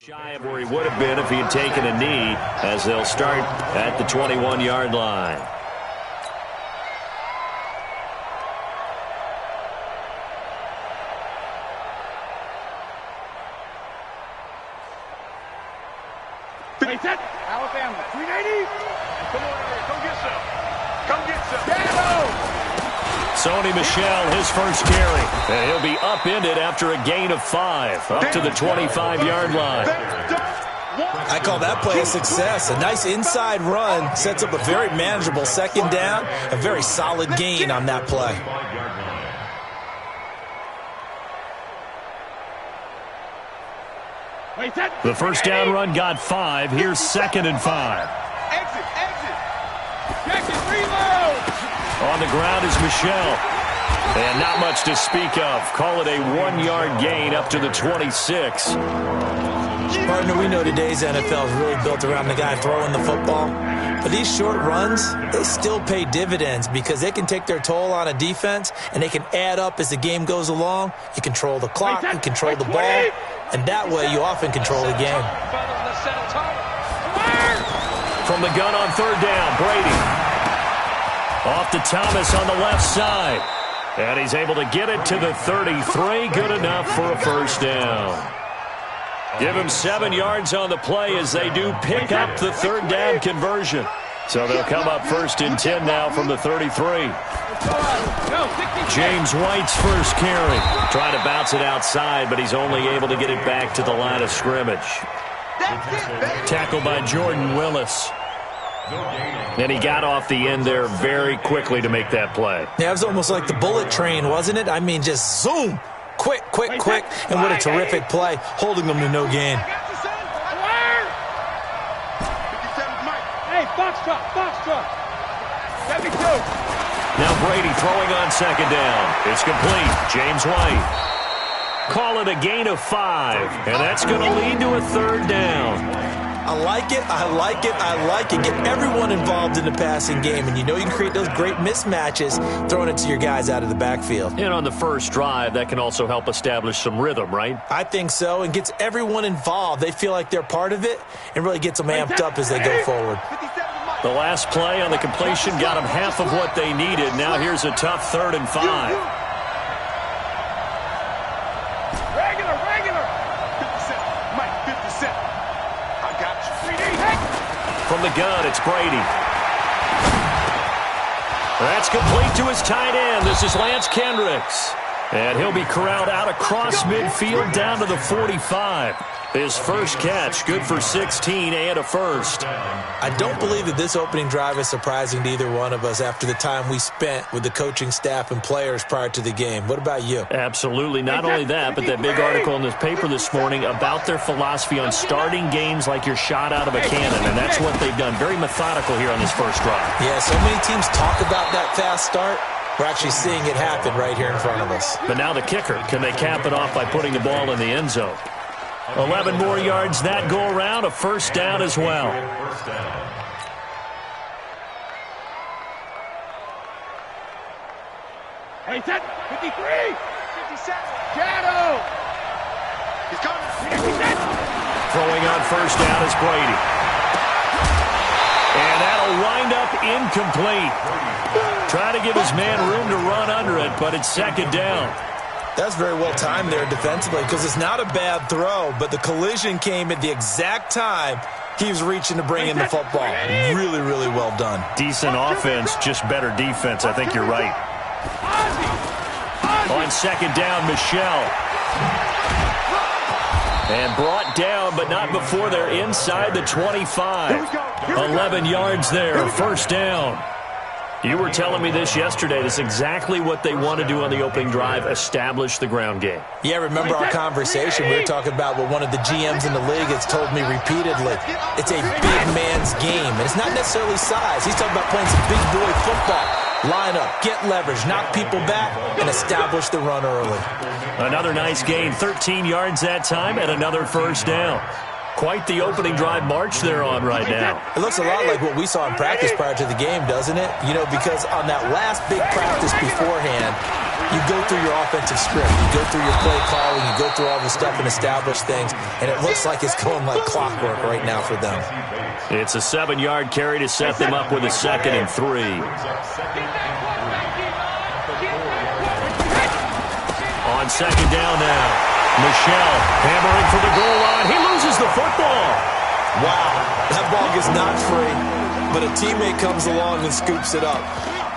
Shy of where he would have been if he had taken a knee, as they'll start at the 21-yard line. Alabama, 380. Come on, come get some. Come get some. Sony Michel, his first carry. And he'll be upended after a gain of 5, up to the 25-yard line. I call that play a success. A nice inside run sets up a very manageable second down. A very solid gain on that play. The first down run got 5. Here's 2nd and 5. Exit. Jackson, reload. On the ground is Michel. And not much to speak of. Call it a 1-yard gain up to the 26. Partner, we know today's NFL is really built around the guy throwing the football. But these short runs, they still pay dividends because they can take their toll on a defense and they can add up as the game goes along. You control the clock, you control the ball, and that way you often control the game. From the gun on 3rd down, Brady. Off to Thomas on the left side. And he's able to get it to the 33. Good enough for a first down. Give him 7 yards on the play as they do pick up the 3rd down conversion. So they'll come up 1st and 10 now from the 33. James White's first carry. Trying to bounce it outside, but he's only able to get it back to the line of scrimmage. Tackled by Jordan Willis. And he got off the end there very quickly to make that play. Yeah, it was almost like the bullet train, wasn't it? I mean, just zoom. Quick. And what a terrific play, holding them to no gain. Hey, box truck. 72. Now Brady throwing on 2nd down. It's complete. James White. Call it a gain of 5. And that's going to lead to a 3rd down. I like it. Get everyone involved in the passing game, and you know you can create those great mismatches throwing it to your guys out of the backfield. And on the first drive, that can also help establish some rhythm, right? I think so, and gets everyone involved. They feel like they're part of it and really gets them amped up as they go forward. The last play on the completion got them half of what they needed. Now here's a tough 3rd and 5. From the gun, it's Brady. That's complete to his tight end. This is Lance Kendricks. And he'll be corralled out across midfield down to the 45. His first catch, good for 16 and a first. I don't believe that this opening drive is surprising to either one of us after the time we spent with the coaching staff and players prior to the game. What about you? Absolutely. Not only that, but that big article in this paper this morning about their philosophy on starting games like you're shot out of a cannon, and that's what they've done. Very methodical here on this first drive. Yeah, so many teams talk about that fast start. We're actually seeing it happen right here in front of us. But now the kicker, can they cap it off by putting the ball in the end zone? 11 more yards that go around, a first down as well. Hey, 53, 57, Shadow. He's coming. Throwing on first down is Brady. And that'll wind up incomplete. Try to give his man room to run under it, but it's 2nd down. That's very well timed there defensively because it's not a bad throw, but the collision came at the exact time he was reaching to bring in the football. Really, really well done. Decent offense, just better defense. I think you're right. On 2nd down, Michel. And brought down, but not before they're inside the 25. 11 yards there, first down. You were telling me this yesterday. This is exactly what they want to do on the opening drive, establish the ground game. Yeah, remember our conversation? We were talking about what one of the GMs in the league has told me repeatedly. It's a big man's game, and it's not necessarily size. He's talking about playing some big boy football. Line up, get leverage, knock people back, and establish the run early. Another nice gain, 13 yards that time, and another first down. Quite the opening drive march they're on right now. It looks a lot like what we saw in practice prior to the game, doesn't it? You know, because on that last big practice beforehand, you go through your offensive script. You go through your play calling. You go through all the stuff and establish things. And it looks like it's going like clockwork right now for them. It's a 7-yard carry to set them up with a 2nd and 3. On 2nd down now. Michel hammering for the goal line. He loses the football. Wow, that ball gets knocked free, but a teammate comes along and scoops it up.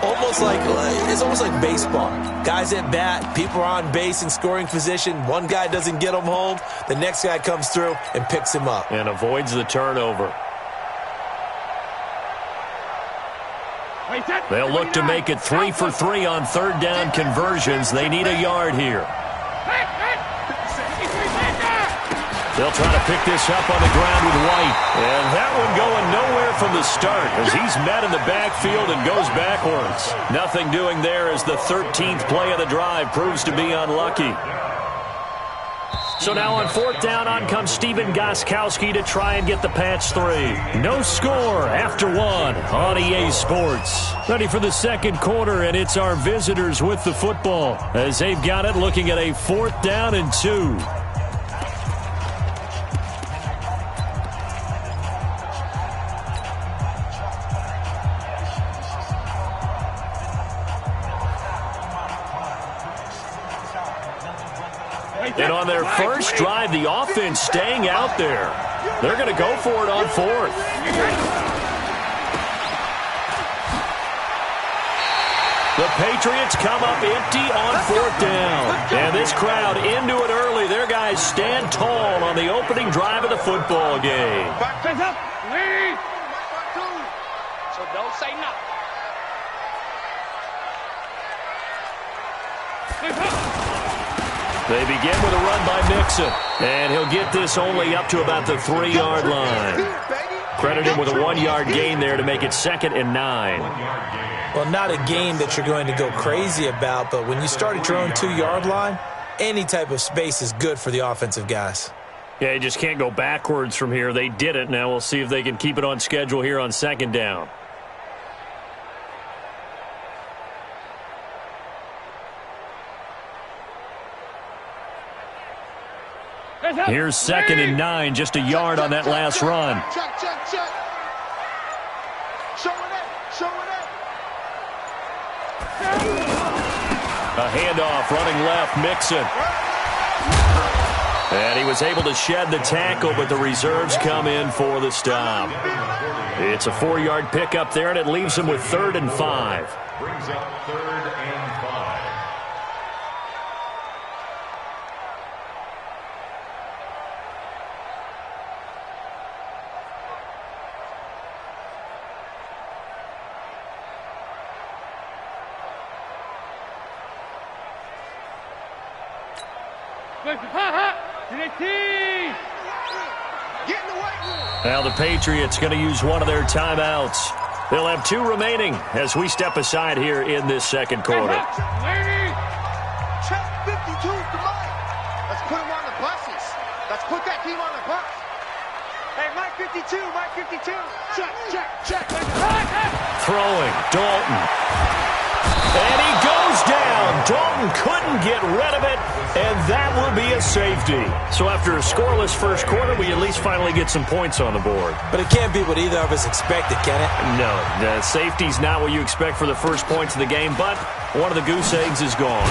It's almost like baseball. Guys at bat, people are on base in scoring position. One guy doesn't get him home. The next guy comes through and picks him up. And avoids the turnover. They'll look to make it 3 for 3 on 3rd down conversions. They need a yard here. They'll try to pick this up on the ground with White. And that one going nowhere from the start as he's met in the backfield and goes backwards. Nothing doing there as the 13th play of the drive proves to be unlucky. So now on 4th down, on comes Steven Gostkowski to try and get the patch 3. No score after 1 on EA Sports. Ready for the 2nd quarter, and it's our visitors with the football as they've got it looking at a 4th down and 2. And on their first drive, the offense staying out there. They're going to go for it on 4th. The Patriots come up empty on 4th down. And this crowd into it early. Their guys stand tall on the opening drive of the football game. So don't say nothing. They begin with a run by Mixon, and he'll get this only up to about the 3-yard line. Credit him with a 1-yard gain there to make it 2nd and 9. Well, not a gain that you're going to go crazy about, but when you start at your own 2-yard line, any type of space is good for the offensive guys. Yeah, you just can't go backwards from here. They did it. Now we'll see if they can keep it on schedule here on 2nd down. Here's 2nd and 9, just a yard on that last run. Check. Show it. A handoff, running left, Mixon. And he was able to shed the tackle, but the reserves come in for the stop. It's a 4-yard pickup there, and it leaves him with 3rd and 5. Brings up 3rd and 5. Now the Patriots going to use one of their timeouts. They'll have 2 remaining as we step aside here in this 2nd quarter. Check 52 to Mike. Let's put him on the buses. Let's put that team on the bus. Hey, Mike 52. Check. Throwing, Dalton. And he goes down. Dalton couldn't get rid of it, and that will be a safety. So after a scoreless first quarter, we at least finally get some points on the board. But it can't be what either of us expected, can it? No, the safety's not what you expect for the first points of the game, but one of the goose eggs is gone.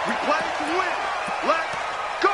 We play to win. Let's go.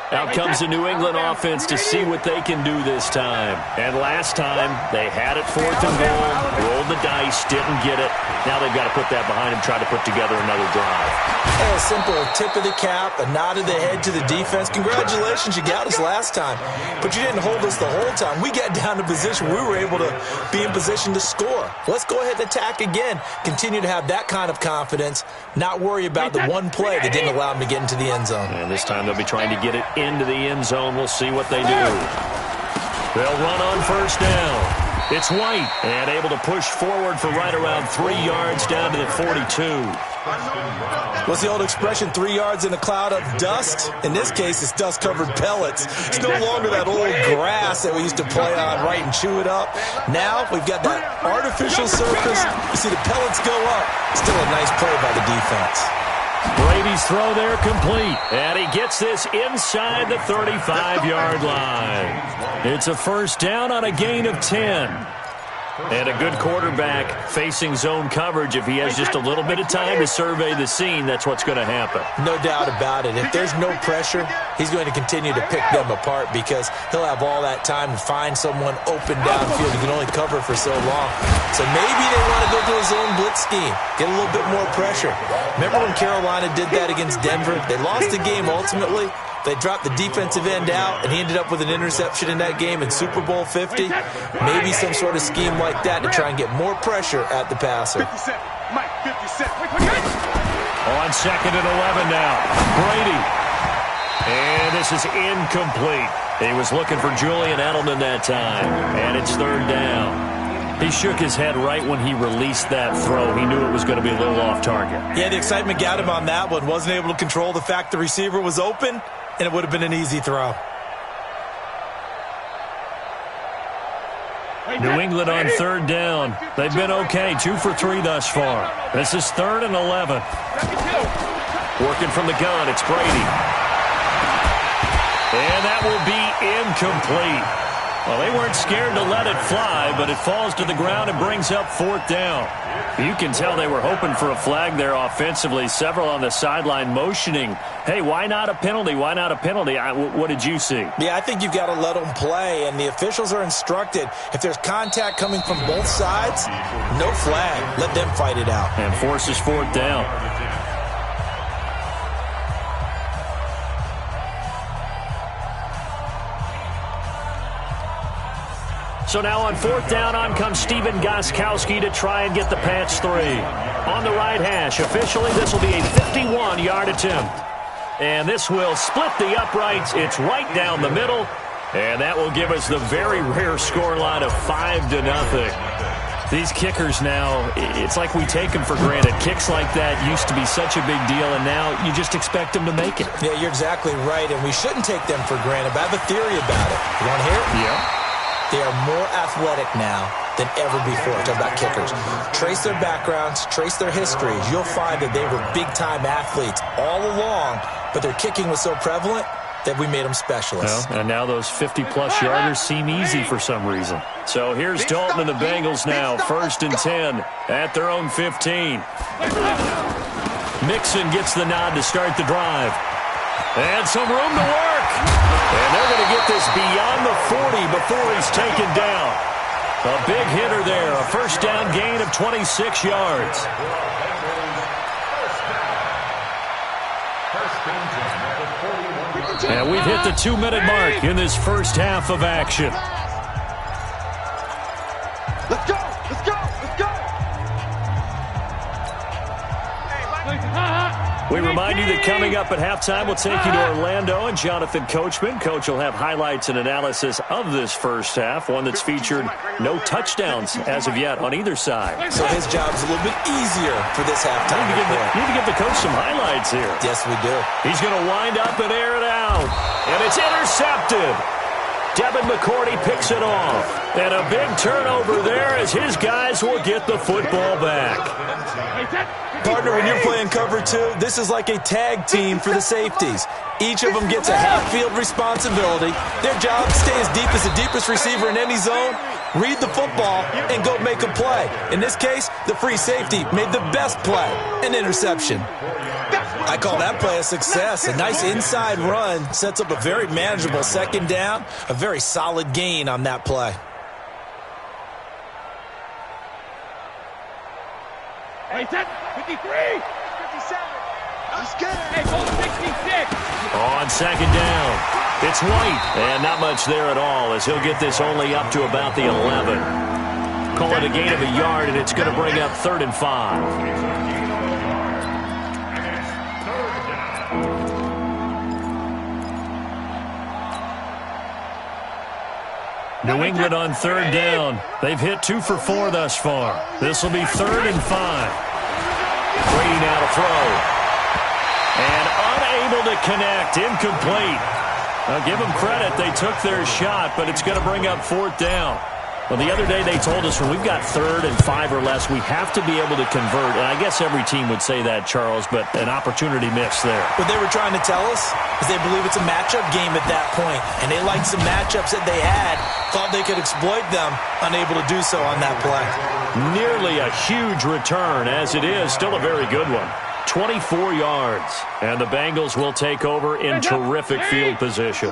Out comes the New England offense to see what they can do this time. And last time, they had it 4th and goal, rolled the dice, didn't get it. Now they've got to put that behind them, try to put together another drive. A simple tip of the cap, a nod of the head to the defense. Congratulations, you got us last time. But you didn't hold us the whole time. We got down to position. We were able to be in position to score. Let's go ahead and attack again. Continue to have that kind of confidence. Not worry about the one play that didn't allow them to get into the end zone. And this time they'll be trying to get it into the end zone. We'll see what they do. They'll run on 1st down. It's White, and able to push forward for right around 3 yards down to the 42. What's the old expression, 3 yards in a cloud of dust? In this case, it's dust-covered pellets. It's no longer that old grass that we used to play on, right, and chew it up. Now we've got that artificial surface. You see the pellets go up. Still a nice play by the defense. Brady's throw there complete, and he gets this inside the 35-yard line. It's a first down on a gain of 10. And a good quarterback facing zone coverage, if he has just a little bit of time to survey the scene, that's what's going to happen. No doubt about it. If there's no pressure, he's going to continue to pick them apart because he'll have all that time to find someone open downfield. He can only cover for so long. So maybe they want to go to a zone blitz scheme, get a little bit more pressure. Remember when Carolina did that against Denver? They lost the game ultimately. They dropped the defensive end out, and he ended up with an interception in that game in Super Bowl 50. Maybe some sort of scheme like that to try and get more pressure at the passer. On second and 11 now, Brady. And this is incomplete. He was looking for Julian Edelman that time, and it's third down. He shook his head right when he released that throw. He knew it was going to be a little off target. Yeah, the excitement got him on that one. Wasn't able to control the fact the receiver was open, and it would have been an easy throw. New England on third down. They've been okay, 2 for 3 thus far. This is third and 11. Working from the gun, it's Brady. And that will be incomplete. Well, they weren't scared to let it fly, but it falls to the ground and brings up fourth down. You can tell they were hoping for a flag there offensively. Several on the sideline motioning, hey, why not a penalty? Why not a penalty? What did you see? Yeah, I think you've got to let them play, and the officials are instructed. If there's contact coming from both sides, no flag. Let them fight it out. And forces fourth down. So now on fourth down, on comes Steven Gostkowski to try and get the Pats 3. On the right hash, officially this will be a 51-yard attempt. And this will split the uprights. It's right down the middle. And that will give us the very rare scoreline of 5-0. These kickers now, it's like we take them for granted. Kicks like that used to be such a big deal, and now you just expect them to make it. Yeah, you're exactly right, and we shouldn't take them for granted. But I have a theory about it. You want to hear it? Yeah. They are more athletic now than ever before. Talk about kickers. Trace their backgrounds, trace their histories. You'll find that they were big-time athletes all along, but their kicking was so prevalent that we made them specialists. Well, and now those 50-plus yarders seem easy for some reason. So here's Dalton and the Bengals now, first and 10 at their own 15. Mixon gets the nod to start the drive. And some room to work. And they're going to get this beyond the 40 before he's taken down. A big hitter there, a first down gain of 26 yards. And we've hit the 2-minute mark in this first half of action. Let's go! Let's go! Let's go! We remind you that coming up at halftime, we'll take you to Orlando and Jonathan Coachman. Coach will have highlights and analysis of this first half, one that's featured no touchdowns as of yet on either side. So his job's a little bit easier for this halftime. Need to give the coach some highlights here. Yes, we do. He's going to wind up and air it out. And it's intercepted. Devin McCourty picks it off. And a big turnover there as his guys will get the football back. Partner, when you're playing cover 2, this is like a tag team for the safeties. Each of them gets a half-field responsibility. Their job, stay as deep as the deepest receiver in any zone, read the football, and go make a play. In this case, the free safety made the best play, an interception. I call that play a success. A nice inside run sets up a very manageable second down, a very solid gain on that play. Hey, 53! 57! Let's get it! Hey, goal 66! On second down, it's White. And not much there at all as he'll get this only up to about the 11. Call it a gain of a yard, and it's going to bring up 3rd and 5. New England on third down. They've hit 2 for 4 thus far. This will be 3rd and 5. Brady now to throw. And unable to connect. Incomplete. Now give them credit. They took their shot, but it's going to bring up 4th down. Well, the other day they told us when we've got 3rd and 5 or less, we have to be able to convert. And I guess every team would say that, Charles, but an opportunity missed there. What they were trying to tell us is they believe it's a matchup game at that point, and they liked some matchups that they had, thought they could exploit them, unable to do so on that play. Nearly a huge return, as it is, still a very good one. 24 yards, and the Bengals will take over in terrific field position.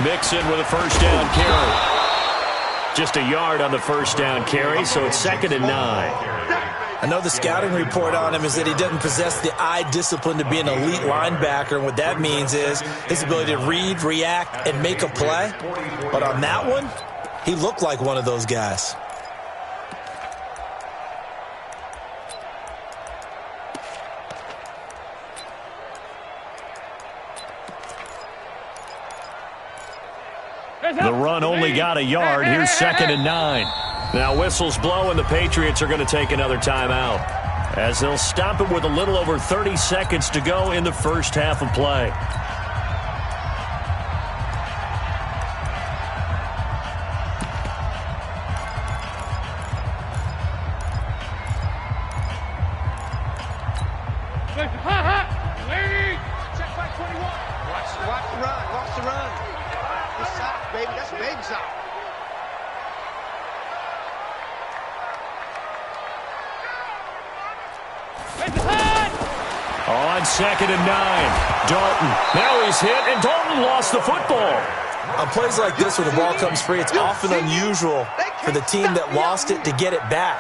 Mixon with a first down carry. Just a yard on the first down carry, so it's 2nd and 9. I know the scouting report on him is that he doesn't possess the eye discipline to be an elite linebacker, and what that means is his ability to read, react, and make a play. But on that one, he looked like one of those guys. The run only got a yard. Here's 2nd and 9. Now whistles blow, and the Patriots are going to take another timeout, as they'll stop it with a little over 30 seconds to go in the first half of play. Check back 21. Watch the run. Watch the run. It's soft, baby. That's baby soft. On 2nd and 9, Dalton. Now he's hit, and Dalton lost the football. On plays like this where the ball comes free, it's often unusual for the team that lost it to get it back.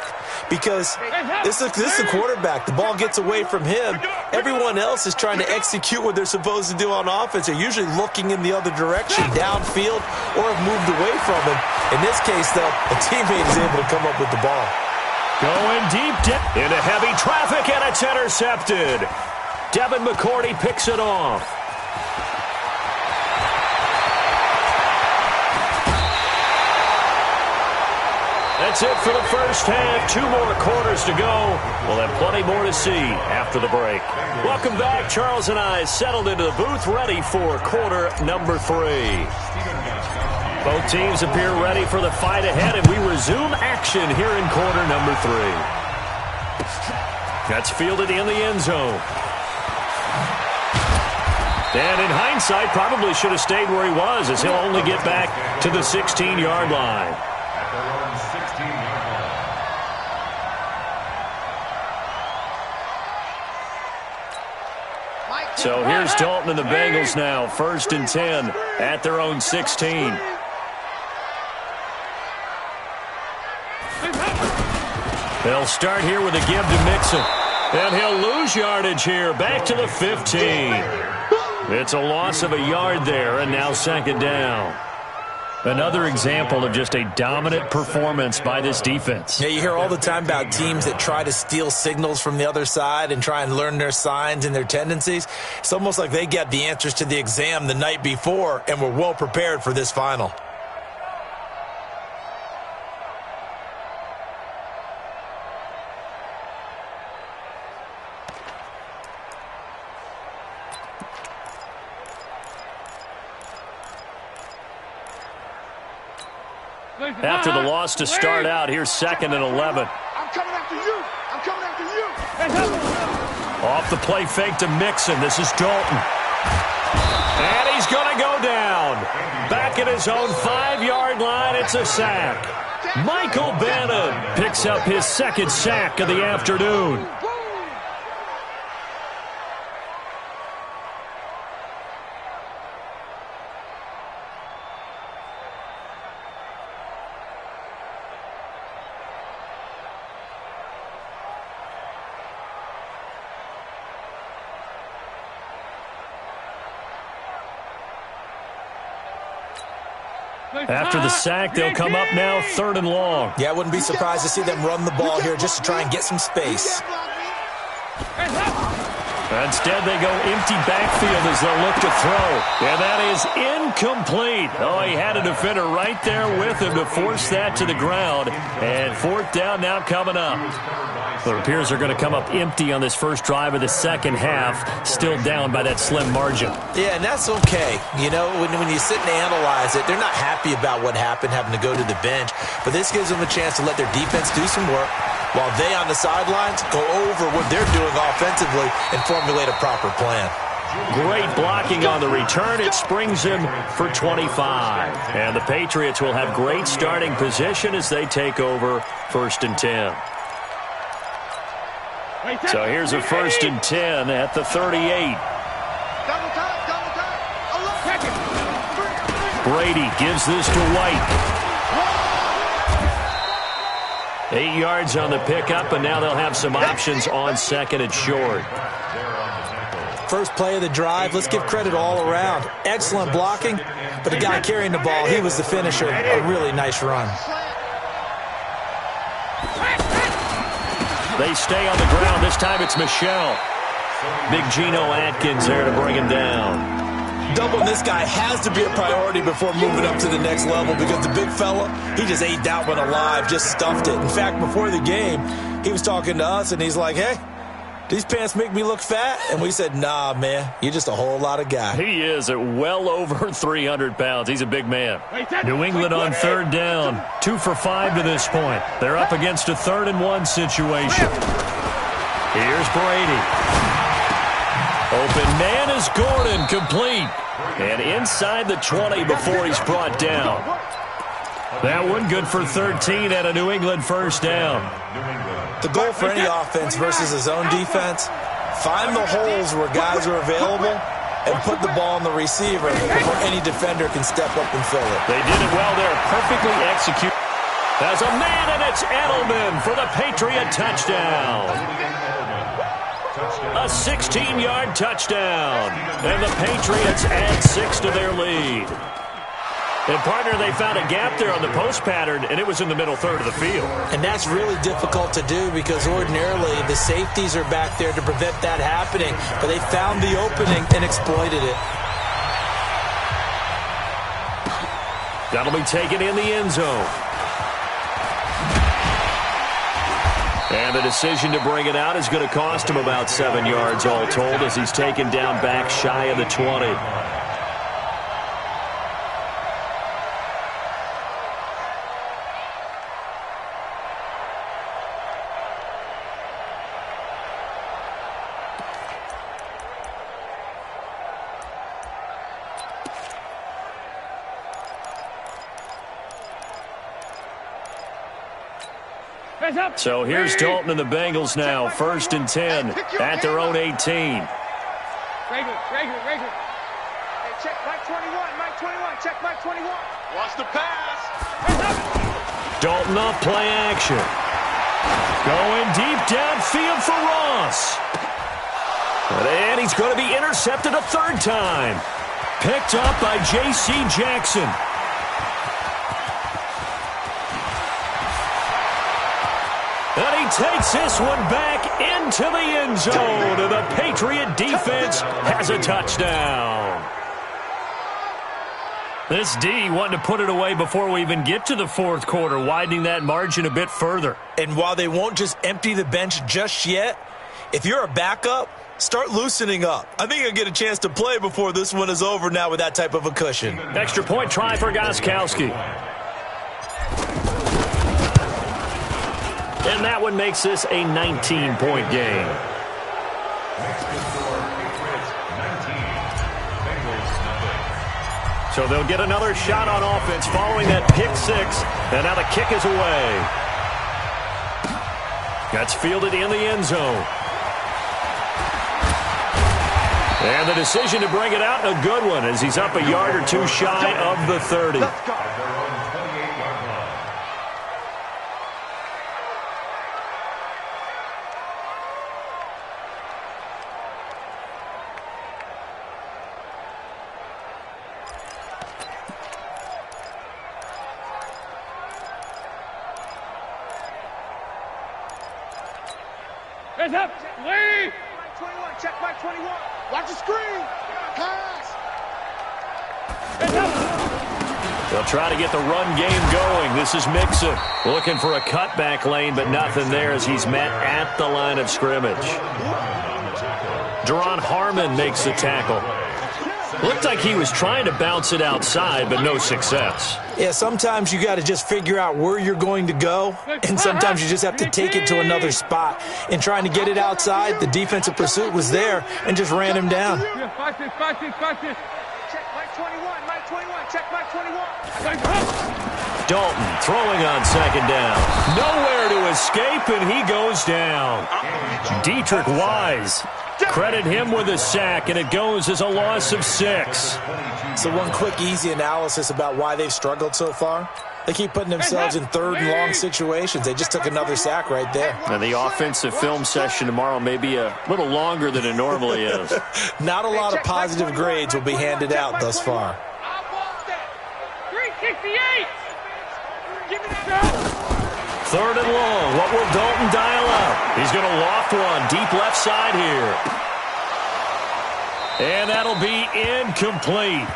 Because this is the quarterback. The ball gets away from him. Everyone else is trying to execute what they're supposed to do on offense. They're usually looking in the other direction, downfield, or have moved away from him. In this case, though, a teammate is able to come up with the ball. Going deep into heavy traffic, and it's intercepted. Devin McCourty picks it off. That's it for the first half. 2 more quarters to go. We'll have plenty more to see after the break. Welcome back. Charles and I settled into the booth, ready for quarter number 3. Both teams appear ready for the fight ahead, and we resume action here in quarter number 3. That's fielded in the end zone. And in hindsight, probably should have stayed where he was, as he'll only get back to the 16-yard line. So here's Dalton and the Bengals now, 1st and 10 at their own 16. They'll start here with a give to Mixon. And he'll lose yardage here, back to the 15. It's a loss of a yard there, and now 2nd down. Another example of just a dominant performance by this defense. Yeah, you hear all the time about teams that try to steal signals from the other side and try and learn their signs and their tendencies. It's almost like they got the answers to the exam the night before and were well prepared for this final. After the loss to start out, here's 2nd and 11. I'm coming after you. I'm coming after you. Off the play fake to Mixon. This is Dalton. And he's going to go down. Back at his own 5-yard line, it's a sack. Michael Bannon picks up his 2nd sack of the afternoon. After the sack, they'll come up now 3rd and long. Yeah, I wouldn't be surprised to see them run the ball here just to try and get some space. Instead, they go empty backfield as they'll look to throw. And that is incomplete. Oh, he had a defender right there with him to force that to the ground. And fourth down now coming up. It appears they're going to come up empty on this first drive of the second half, still down by that slim margin. Yeah, and that's okay. You know, when you sit and analyze it, they're not happy about what happened, having to go to the bench. But this gives them a chance to let their defense do some work while they on the sidelines go over what they're doing offensively and formulate a proper plan. Great blocking on the return. It springs him for 25. And the Patriots will have great starting position as they take over 1st and 10. So here's a 1st and 10 at the 38. Brady gives this to White. 8 yards on the pickup, and now they'll have some options on 2nd and short. First play of the drive, let's give credit all around. Excellent blocking, but the guy carrying the ball, he was the finisher. A really nice run. They stay on the ground. This time it's Michel. Big Geno Atkins there to bring him down. Doubling this guy has to be a priority before moving up to the next level because the big fella, he just ate that one alive, just stuffed it. In fact, before the game, he was talking to us, and he's like, hey, these pants make me look fat? And we said, nah, man, you're just a whole lot of guy. He is at well over 300 pounds. He's a big man. New England on 3rd down. 2 for 5 to this point. They're up against a 3rd and 1 situation. Here's Brady. Open man is Gordon, complete. And inside the 20 before he's brought down. That one good for 13 at a New England 1st down. The goal for any offense versus his own defense, find the holes where guys are available and put the ball on the receiver before any defender can step up and fill it. They did it well there, perfectly executed. There's a man, and it's Edelman for the Patriot touchdown. A 16-yard touchdown. And the Patriots add 6 to their lead. And, partner, they found a gap there on the post pattern, and it was in the middle third of the field. And that's really difficult to do because ordinarily the safeties are back there to prevent that happening. But they found the opening and exploited it. That'll be taken in the end zone. And the decision to bring it out is going to cost him about 7 yards all told as he's taken down back shy of the 20. So here's Dalton and the Bengals now, 1st and 10 at their own 18. Hey, check Mike 21, check Mike 21. Watch the pass. Dalton off play action. Going deep downfield for Ross. And he's going to be intercepted a 3rd time. Picked up by J.C. Jackson. And he takes this one back into the end zone. And the Patriot defense has a touchdown. This D wanting to put it away before we even get to the 4th quarter, widening that margin a bit further. And while they won't just empty the bench just yet, if you're a backup, start loosening up. I think you'll get a chance to play before this one is over now with that type of a cushion. Extra point try for Gostkowski. And that one makes this a 19-point game. So they'll get another shot on offense following that pick 6. And now the kick is away. That's fielded in the end zone. And the decision to bring it out, a good one, as he's up a yard or 2 shy of the 30. 21. Check my 21. Watch the screen. Pass. They'll try to get the run game going. This is Mixon looking for a cutback lane, but nothing there as he's met at the line of scrimmage. Deron Harmon makes the tackle. Looked like he was trying to bounce it outside, but no success. Yeah, sometimes you got to just figure out where you're going to go, and sometimes you just have to take it to another spot. In trying to get it outside, the defensive pursuit was there and just ran him down. Check my 21. My 21. Check my 21. Dalton throwing on second down. Nowhere to escape, and he goes down. Dietrich Wise. Credit him with a sack, and it goes as a loss of 6. So one quick, easy analysis about why they've struggled so far. They keep putting themselves in third and long situations. They just took another sack right there. Now, the offensive film session tomorrow may be a little longer than it normally is. Not a lot of positive grades will be handed out thus far. 368. Give me that. Third and long. What will Dalton dial up? He's going to loft one deep left side here. And that'll be incomplete.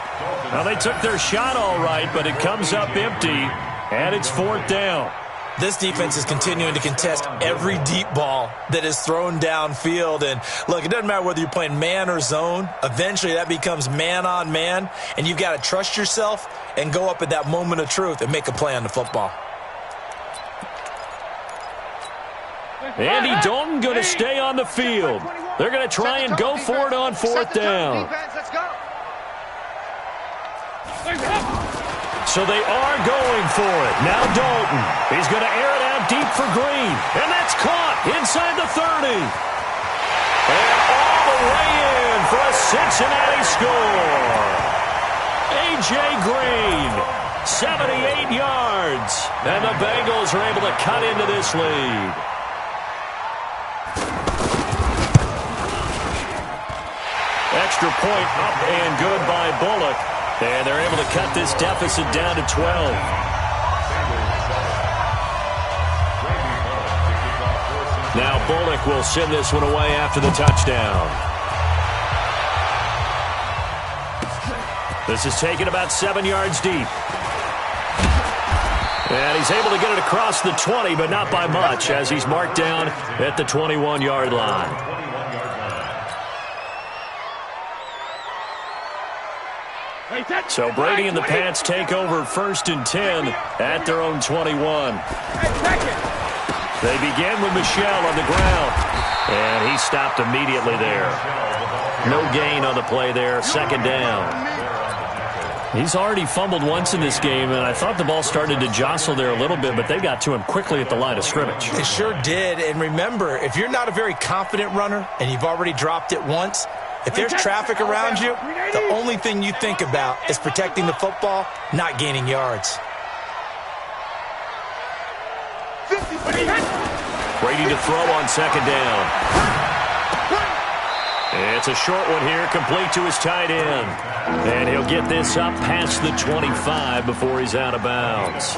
Now, they took their shot all right, but it comes up empty, and it's fourth down. This defense is continuing to contest every deep ball that is thrown downfield. And, look, it doesn't matter whether you're playing man or zone. Eventually, that becomes man on man, and you've got to trust yourself and go up at that moment of truth and make a play on the football. Andy Dalton going to stay on the field. They're going to try and go for it on fourth down. So they are going for it. Now Dalton. He's going to air it out deep for Green. And that's caught inside the 30. And all the way in for a Cincinnati score. A.J. Green, 78 yards. And the Bengals are able to cut into this lead. Extra point up and good by Bullock. And they're able to cut this deficit down to 12. Now Bullock will send this one away after the touchdown. This is taken about 7 yards deep. And he's able to get it across the 20, but not by much, as he's marked down at the 21-yard line. So Brady and the Pats take over 1st and 10 at their own 21. They begin with Michel on the ground. And he stopped immediately there. No gain on the play there. 2nd down. He's already fumbled once in this game, and I thought the ball started to jostle there a little bit, but they got to him quickly at the line of scrimmage. It sure did. And remember, if you're not a very confident runner and you've already dropped it once, if there's traffic around you, the only thing you think about is protecting the football, not gaining yards. Brady to throw on 2nd down. It's a short one here, complete to his tight end. And he'll get this up past the 25 before he's out of bounds.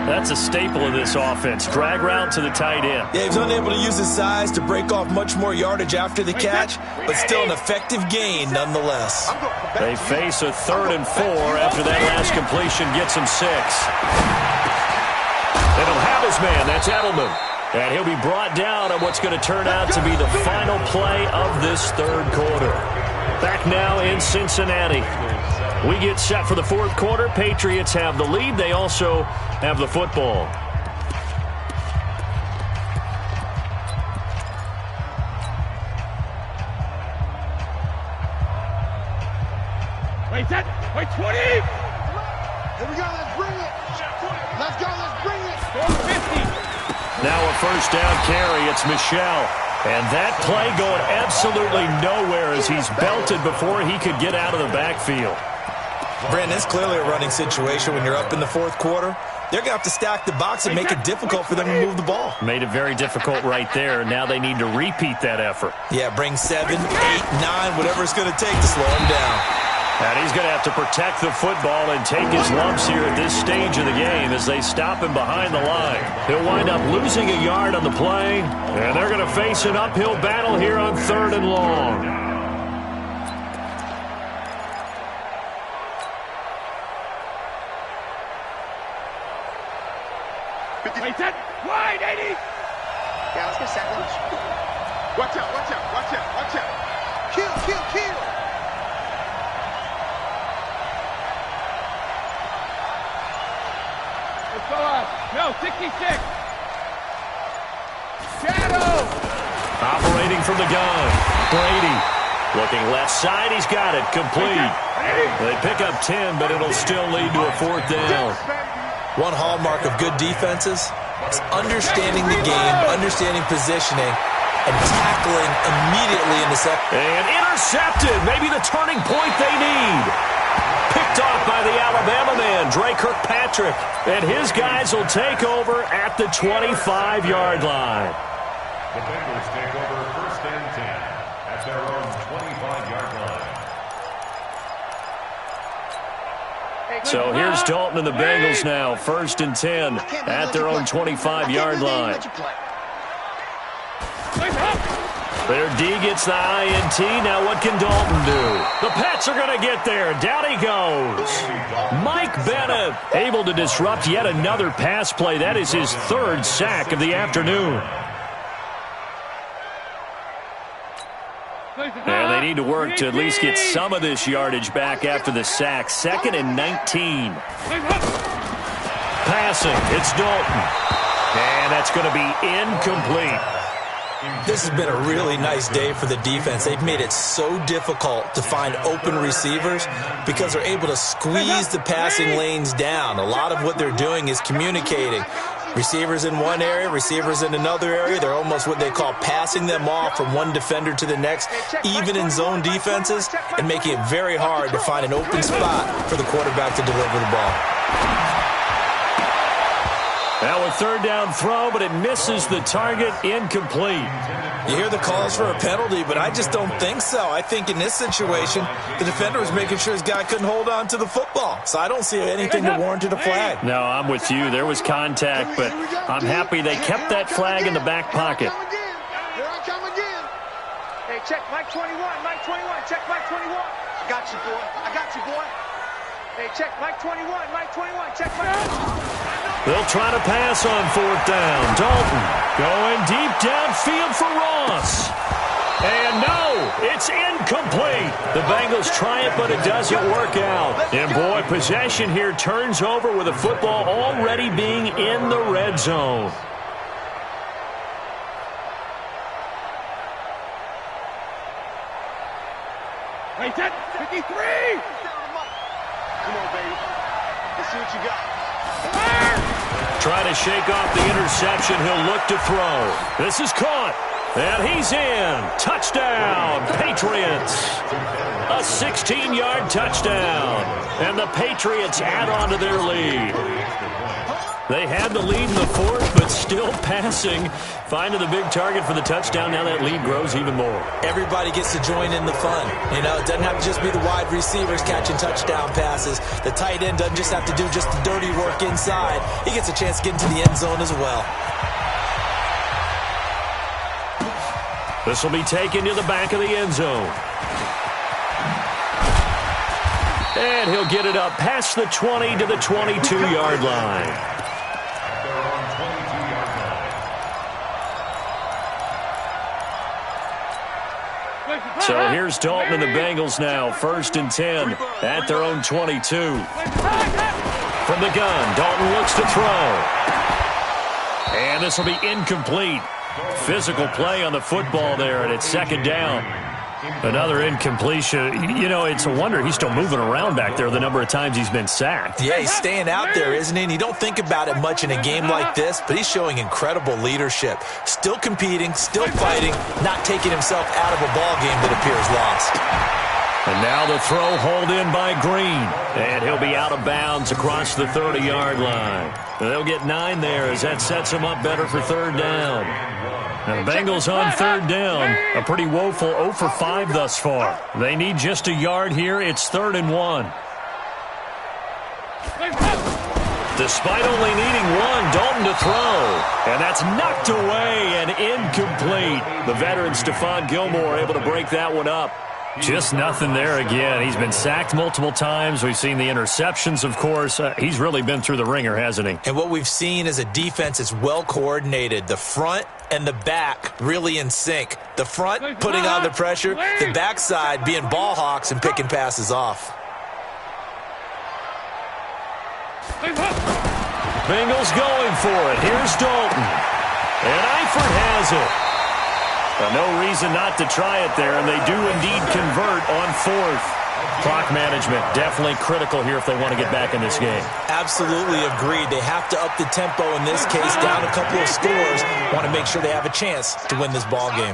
That's a staple of this offense. Drag route to the tight end. Yeah, he was unable to use his size to break off much more yardage after the catch, but still an effective gain nonetheless. They face a 3rd and 4 after that last completion gets him 6. And he'll have his man. That's Edelman. And he'll be brought down on what's going to turn out to be the final play of this 3rd quarter. Back now in Cincinnati. We get set for the 4th quarter. Patriots have the lead. They also have the football. Wait, 20. Here we go. Let's bring it. Let's go. Let's bring it. 450. Now a 1st down carry. It's Michel. And that play going absolutely nowhere as he's belted before he could get out of the backfield. Brandon, it's clearly a running situation when you're up in the 4th quarter. They're going to have to stack the box and make it difficult for them to move the ball. Made it very difficult right there. Now they need to repeat that effort. Yeah, bring 7, 8, 9, whatever it's going to take to slow him down. And he's going to have to protect the football and take his lumps here at this stage of the game as they stop him behind the line. He'll wind up losing a yard on the play, and they're going to face an uphill battle here on 3rd and long. Wait, that wide, 80. Yeah, let's get sandwich. Watch out, watch out, watch out, watch out. Kill, kill, kill. Let's go up. No, 66. Shadow. Operating from the gun. Brady looking left side. He's got it. Complete. They pick up 10, but it'll still lead to a 4th down. One hallmark of good defenses is understanding the game, understanding positioning, and tackling immediately in the second. And intercepted. Maybe the turning point they need. Picked off by the Alabama man, Dre Kirkpatrick. And his guys will take over at the 25-yard line. The Bengals take over 1st and 10 at their own 25-yard line. So here's Dalton and the Bengals now, 1st and 10 at their own 25-yard line. Their D gets the INT. Now what can Dalton do? The Pats are going to get there. Down he goes. Mike Bennett able to disrupt yet another pass play. That is his 3rd sack of the afternoon. And they need to work to at least get some of this yardage back after the sack. 2nd and 19. Passing. It's Dalton. And that's going to be incomplete. This has been a really nice day for the defense. They've made it so difficult to find open receivers because they're able to squeeze the passing lanes down. A lot of what they're doing is communicating. Receivers in one area, receivers in another area. They're almost what they call passing them off from one defender to the next, even in zone defenses, and making it very hard to find an open spot for the quarterback to deliver the ball. Now a 3rd down throw, but it misses the target. Incomplete. You hear the calls for a penalty, but I just don't think so. I think in this situation, the defender was making sure his guy couldn't hold on to the football. So I don't see anything that warranted a flag. No, I'm with you. There was contact, but I'm happy they kept that flag in the back pocket. Here I come again. Hey, check Mike 21, Mike 21, check Mike 21. I got you, boy. I got you, boy. Hey, check Mike 21, Mike 21, check Mike 21. They'll try to pass on 4th down. Dalton going deep downfield for Ross. And no, it's incomplete. The Bengals try it, but it doesn't work out. And boy, possession here turns over with the football already being in the red zone. Wait, that 53. Come on, baby. Let's see what you got. Trying to shake off the interception. He'll look to throw. This is caught. And he's in. Touchdown, Patriots. A 16-yard touchdown. And the Patriots add on to their lead. They had the lead in the 4th, but still passing. Finding the big target for the touchdown. Now that lead grows even more. Everybody gets to join in the fun. You know, it doesn't have to just be the wide receivers catching touchdown passes. The tight end doesn't just have to do just the dirty work inside. He gets a chance to get into the end zone as well. This will be taken to the back of the end zone. And he'll get it up past the 20 to the 22-yard line. So here's Dalton and the Bengals now, 1st and 10 at their own 22. From the gun, Dalton looks to throw. And this will be incomplete. Physical play on the football there, and it's 2nd down. Another incompletion. You know, it's a wonder he's still moving around back there the number of times he's been sacked. Yeah, he's staying out there, isn't he? And you don't think about it much in a game like this, but he's showing incredible leadership. Still competing, still fighting, not taking himself out of a ball game that appears lost. And now the throw hauled in by Green. And he'll be out of bounds across the 30-yard line. And they'll get 9 there as that sets them up better for third down. Now the Bengals on third down, a pretty woeful 0 for 5 thus far. They need just a yard here. It's 3rd and 1. Despite only needing 1, Dalton to throw. And that's knocked away and incomplete. The veteran Stephon Gilmore able to break that one up. Just nothing there again. He's been sacked multiple times. We've seen the interceptions, of course. He's really been through the ringer, hasn't he? And what we've seen is a defense that's well coordinated. The front and the back really in sync. The front putting on the pressure, the backside being ball hawks and picking passes off. Bengals going for it. Here's Dalton. And Eifert has it. No reason not to try it there, and they do indeed convert on 4th. Clock management definitely critical here if they want to get back in this game. Absolutely agreed. They have to up the tempo in this case, down a couple of scores. Want to make sure they have a chance to win this ball game.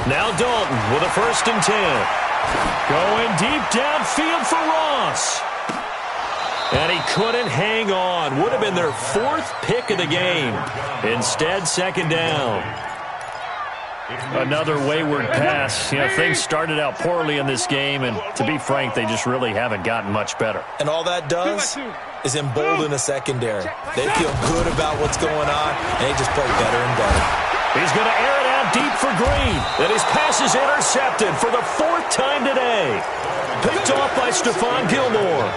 Now Dalton with a 1st and 10. Going deep downfield for Ross. And he couldn't hang on. Would have been their 4th pick of the game. Instead, 2nd down. Another wayward pass. You know, things started out poorly in this game, and to be frank, they just really haven't gotten much better. And all that does is embolden a secondary. They feel good about what's going on, and they just play better and better. He's going to air it out deep for Green. And his pass is intercepted for the 4th time today. Picked off by Stephon Gilmore.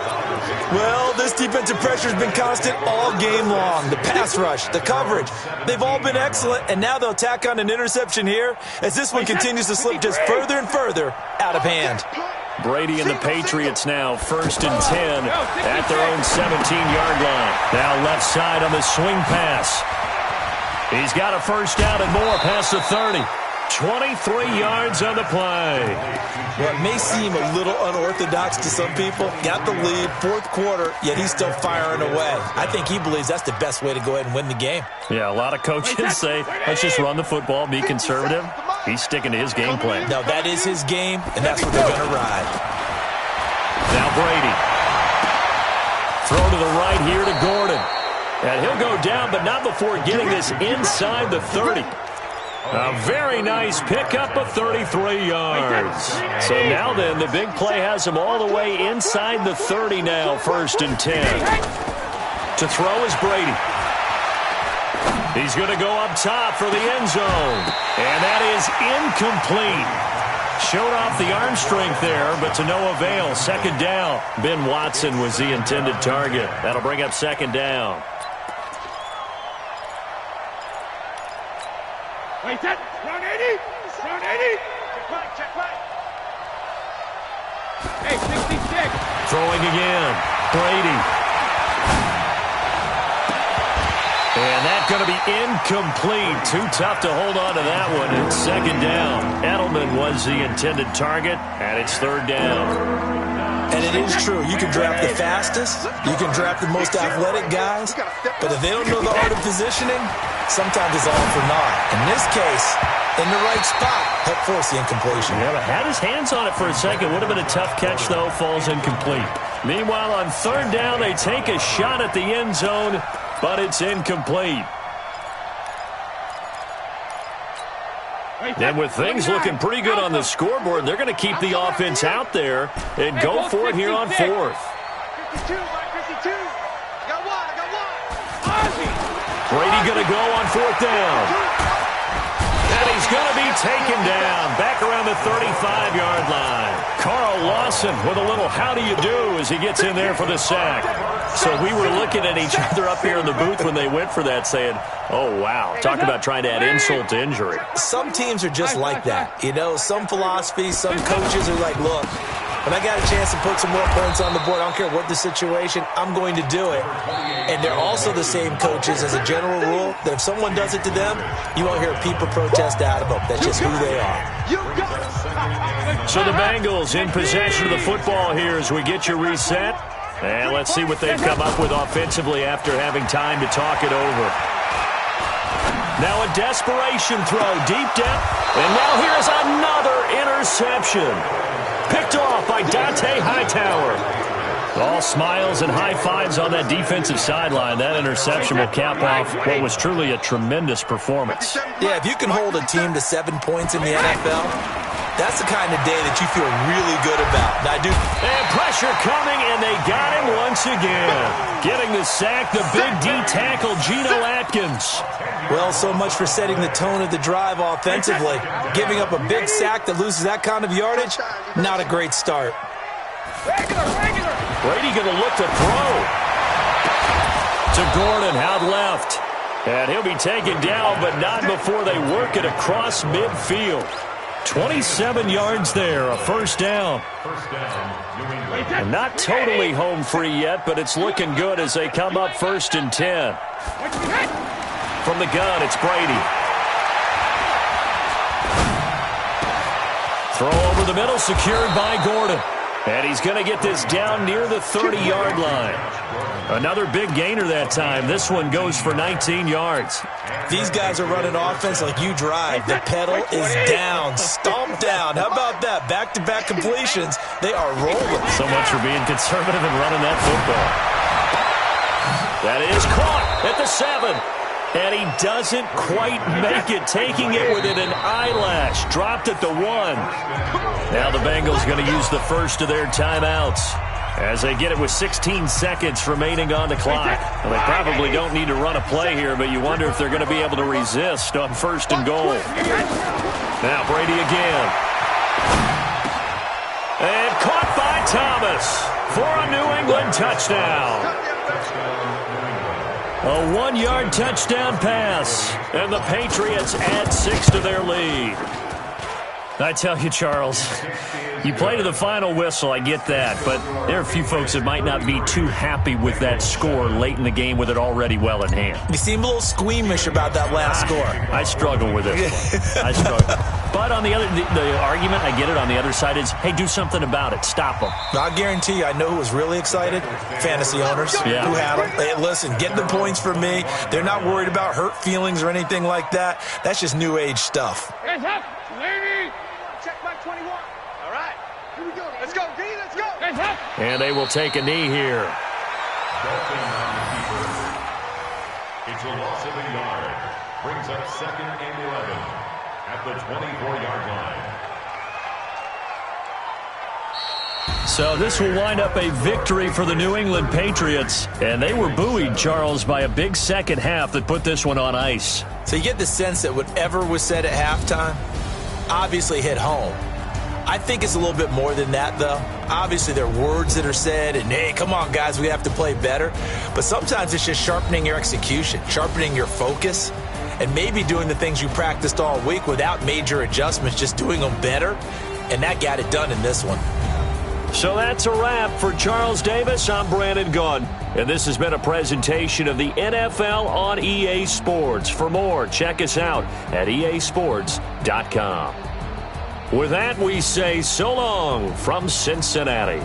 Well, this defensive pressure has been constant all game long. The pass rush, the coverage, they've all been excellent, and now they'll tack on an interception here as this one continues to slip just further and further out of hand. Brady and the Patriots now 1st and 10 at their own 17-yard line. Now left side on the swing pass. He's got a 1st down and more past the 30. 23 yards on the play. Well, it may seem a little unorthodox to some people. Got the lead, 4th quarter, yet he's still firing away. I think he believes that's the best way to go ahead and win the game. Yeah, a lot of coaches say, let's just run the football, be conservative. He's sticking to his game plan. No, that is his game, and that's what they're going to ride. Now Brady. Throw to the right here to Gordon. And he'll go down, but not before getting this inside the 30. A very nice pickup of 33 yards. So now then, the big play has him all the way inside the 30 now, 1st and 10. To throw is Brady. He's going to go up top for the end zone. And that is incomplete. Showed off the arm strength there, but to no avail. 2nd down. Ben Watson was the intended target. That'll bring up 2nd down. Wait, that. Round 80. Round 80. Check right. Hey, 66. Throwing again. Brady. And that's going to be incomplete. Too tough to hold on to that one. It's 2nd down. Edelman was the intended target, and it's 3rd down. And it is true. You can draft the fastest. You can draft the most athletic guys. But if they don't know the art of positioning, sometimes it's all for naught. In this case, in the right spot, helped force the incompletion. Yeah, but had his hands on it for a second. Would have been a tough catch, though. Falls incomplete. Meanwhile, on 3rd down, they take a shot at the end zone, but it's incomplete. And with things looking pretty good on the scoreboard, they're going to keep the offense out there and go for it here on 4th. 52, Mike, 52. I got one. Brady going to go on 4th down. And he's going to be taken down back around the 35-yard line. Carl Lawson with a little how do you do as he gets in there for the sack. So we were looking at each other up here in the booth when they went for that saying, oh, wow, talk about trying to add insult to injury. Some teams are just like that. You know, some philosophies, some coaches are like, look, when I got a chance to put some more points on the board, I don't care what the situation, I'm going to do it. And they're also the same coaches as a general rule that if someone does it to them, you won't hear people protest out of them. That's just who they are. So the Bengals in possession of the football here as we get you reset. And let's see what they've come up with offensively after having time to talk it over. Now a desperation throw deep down. And now here's another interception. Picked off by Dante Hightower. All smiles and high fives on that defensive sideline. That interception will cap off what was truly a tremendous performance. Yeah, if you can hold a team to 7 points in the NFL, that's the kind of day that you feel really good about. And pressure coming, and they got him once again. Getting the sack, the big D tackle, Geno Atkins. Well, so much for setting the tone of the drive offensively. Giving up a big sack that loses that kind of yardage, not a great start. Brady going to look to throw. To Gordon, out left. And he'll be taken down, but not before they work it across midfield. 27 yards there, a first down. And not totally home free yet, but it's looking good as they come up 1st and 10. From the gun, it's Brady. Throw over the middle, secured by Gordon. And he's going to get this down near the 30-yard line. Another big gainer that time. This one goes for 19 yards. These guys are running offense like you drive. The pedal is down, stomped down. How about that? Back-to-back completions. They are rolling. So much for being conservative and running that football. That is caught at the 7. And he doesn't quite make it, taking it within an eyelash. Dropped at the 1. Now the Bengals going to use the first of their timeouts as they get it with 16 seconds remaining on the clock. Well, they probably don't need to run a play here, but you wonder if they're going to be able to resist on 1st and goal. Now Brady again. And caught by Thomas for a New England touchdown. A 1-yard touchdown pass, and the Patriots add 6 to their lead. I tell you, Charles, you play to the final whistle, I get that, but there are a few folks that might not be too happy with that score late in the game with it already well in hand. You seem a little squeamish about that last score. I struggle with it. I struggle. But on the other, the argument, I get it, on the other side is, hey, do something about it. Stop them. I guarantee you, I know who was really excited. Fantasy owners who had them. Hey, listen, get the points for me. They're not worried about hurt feelings or anything like that. That's just new age stuff. Hands up, lady. Check my 21. All right. Here we go. Let's go, D. Let's go. Hands up. And they will take a knee here. It's a loss of a yard. Brings up 2nd and 11 at the 24-yard line. So this will wind up a victory for the New England Patriots. And they were buoyed, Charles, by a big second half that put this one on ice. So you get the sense that whatever was said at halftime obviously hit home. I think it's a little bit more than that, though. Obviously, there are words that are said, and, hey, come on, guys, we have to play better. But sometimes it's just sharpening your execution, sharpening your focus, and maybe doing the things you practiced all week without major adjustments, just doing them better, and that got it done in this one. So that's a wrap for Charles Davis. I'm Brandon Gunn, and this has been a presentation of the NFL on EA Sports. For more, check us out at easports.com. With that, we say so long from Cincinnati.